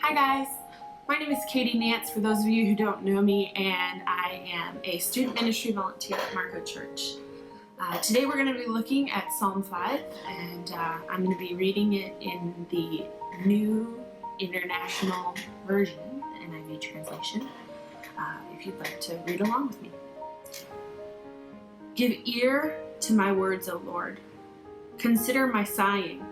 Hi guys, my name is Katie Nance for those of you who don't know me, and I am a student ministry volunteer at Marco Church. Today we're going to be looking at Psalm 5, and I'm going to be reading it in the New International Version, NIV translation, if you'd like to read along with me. Give ear to my words, O Lord. Consider my sighing.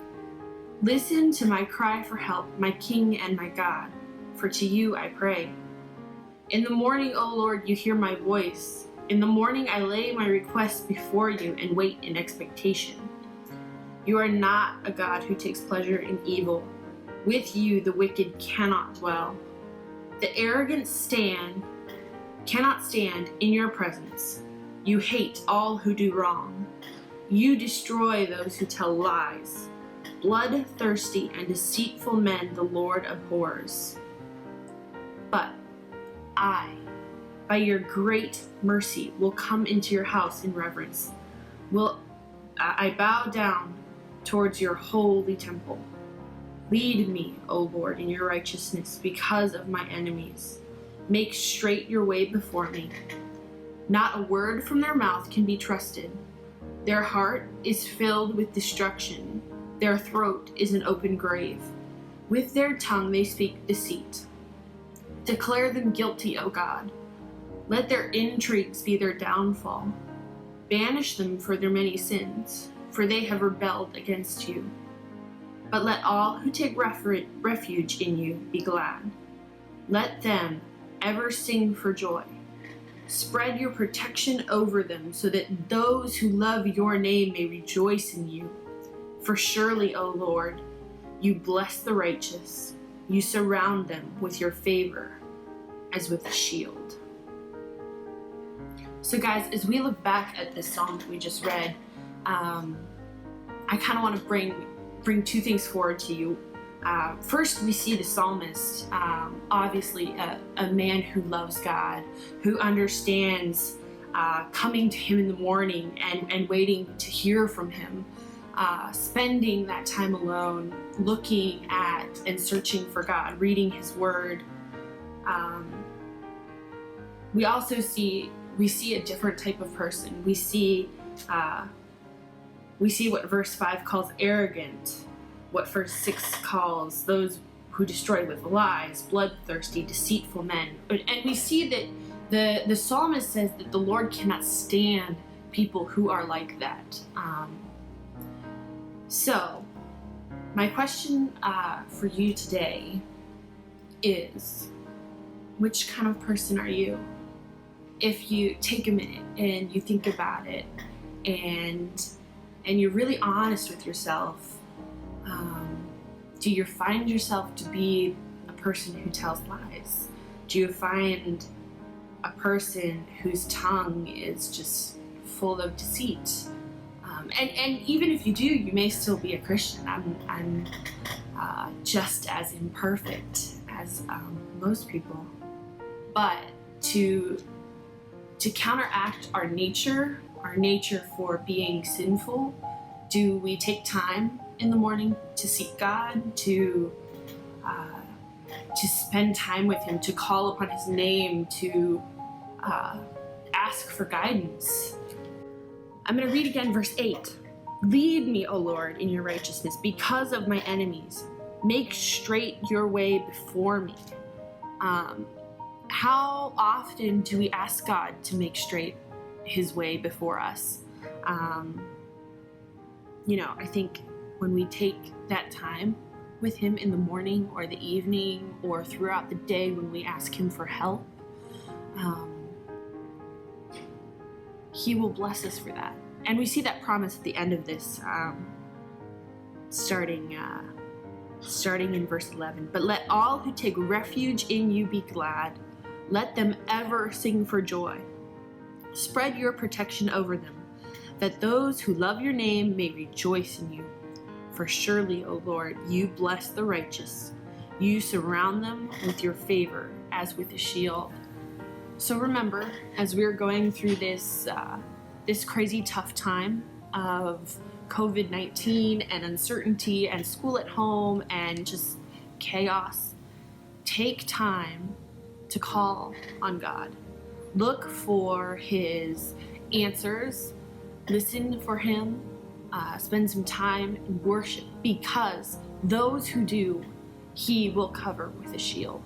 Listen to my cry for help, my King and my God, for to you I pray. In the morning, O Lord, you hear my voice. In the morning I lay my requests before you and wait in expectation. You are not a God who takes pleasure in evil. With you the wicked cannot dwell. The arrogant cannot stand in your presence. You hate all who do wrong. You destroy those who tell lies. Bloodthirsty and deceitful men the Lord abhors. But I, by your great mercy, will come into your house in reverence. I bow down towards your holy temple. Lead me, O Lord, in your righteousness because of my enemies. Make straight your way before me. Not a word from their mouth can be trusted. Their heart is filled with destruction. Their throat is an open grave. With their tongue they speak deceit. Declare them guilty, O God. Let their intrigues be their downfall. Banish them for their many sins, for they have rebelled against you. But let all who take refuge in you be glad. Let them ever sing for joy. Spread your protection over them so that those who love your name may rejoice in you. For surely, O Lord, you bless the righteous. You surround them with your favor as with a shield. So guys, as we look back at this psalm that we just read, I kind of want to bring two things forward to you. First, we see the psalmist, obviously a man who loves God, who understands coming to him in the morning and waiting to hear from him. Spending that time alone, looking at and searching for God, reading His Word. We also see a different type of person. We see what verse 5 calls arrogant, what verse 6 calls those who destroy with lies, bloodthirsty, deceitful men. And we see that the psalmist says that the Lord cannot stand people who are like that. So, my question for you today is, which kind of person are you? If you take a minute and you think about it, and you're really honest with yourself, do you find yourself to be a person who tells lies? Do you find a person whose tongue is just full of deceit? And even if you do, you may still be a Christian. I'm just as imperfect as most people. But to counteract our nature for being sinful, do we take time in the morning to seek God, to spend time with Him, to call upon His name, to ask for guidance? I'm going to read again verse 8. Lead me, O Lord, in your righteousness because of my enemies. Make straight your way before me. How often do we ask God to make straight His way before us? I think when we take that time with Him in the morning or the evening or throughout the day when we ask Him for help, He will bless us for that. And we see that promise at the end of this, starting in verse 11. But let all who take refuge in you be glad. Let them ever sing for joy. Spread your protection over them, that those who love your name may rejoice in you. For surely, O Lord, you bless the righteous. You surround them with your favor as with a shield. So remember, as we're going through this crazy tough time of COVID-19 and uncertainty and school at home and just chaos, take time to call on God. Look for his answers. Listen for him. Spend some time in worship, because those who do, he will cover with a shield.